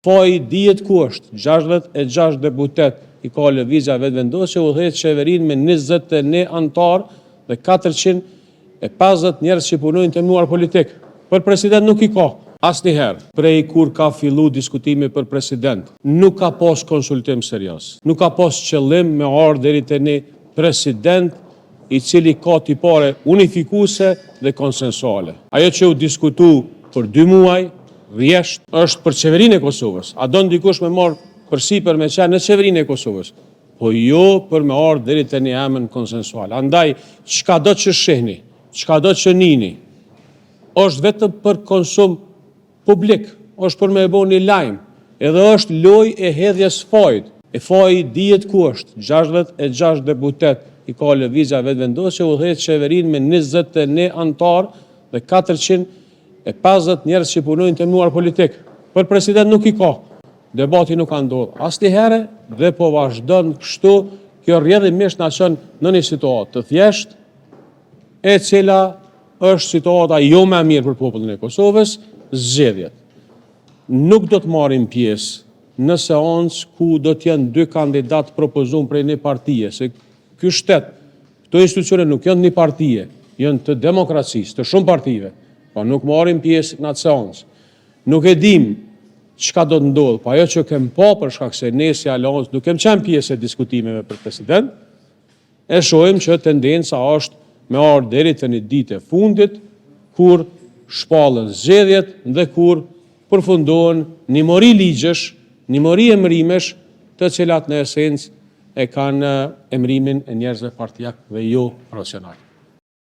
Faji dihet ku është, 66 deputet i ka lëvizja vetëvendosje, udhëheq qeverinë me 21 antar dhe 450 njerëz që punojnë të mënuar politik. Për president nuk i ka. Asnjëherë, prej kur ka fillu diskutimi për president, nuk ka pas konsultim serioz. Nuk ka pas qëllim me ardhur deri te një president i cili ka tipare unifikuese dhe konsensuale. Ajo që u diskutu për 2 muaj, rjesht, është për qeverinë e Kosovës. A do ndikush me marrë përsipër me qenë në qeverinë e Kosovës, po jo për me ardhur deri te një emën konsensual. Andaj, çka do që shihni, çka do që nini, është vetëm për konsum publik, është për me e bo një lajm, edhe është loj e hedhjes fajt. E faji dihet ku është, 66 deputet i ka lëvizja vetëvendosje, udhëheq qeverinë me 21 antar dhe 450 njerëz që punojnë të mënuar politik. Për president nuk i ka. Debati nuk ka ndodhur asnjëherë dhe po vazhdon kështu. Kjo rrjedhimisht na çon në një situatë të thjeshtë, e cila është situata jo më e mirë për popullin e Kosovës. Zgjedhjet nuk do të marrin pjesë në seancë ku do të jenë 2 kandidatë propozuar prej një partie, se ky shtet, këto institucione nuk janë një partie, janë të demokracisë, të shumë partive, po nuk marrin pjesë në atë seancë. Nuk e dim çka do të ndodhë, po ajo që kem pa për shkak se ne si aleancë nuk kem qenë pjesë e diskutimeve për president, e shohim që tendenca është me ardhur deri te një ditë e fundit, kur shpallën zgjedhjet dhe kur përfundohen nimëri ligjesh, nimëri emërimesh, të cilat në esencë e kanë emërimin e njerëzve partijak dhe jo profesional.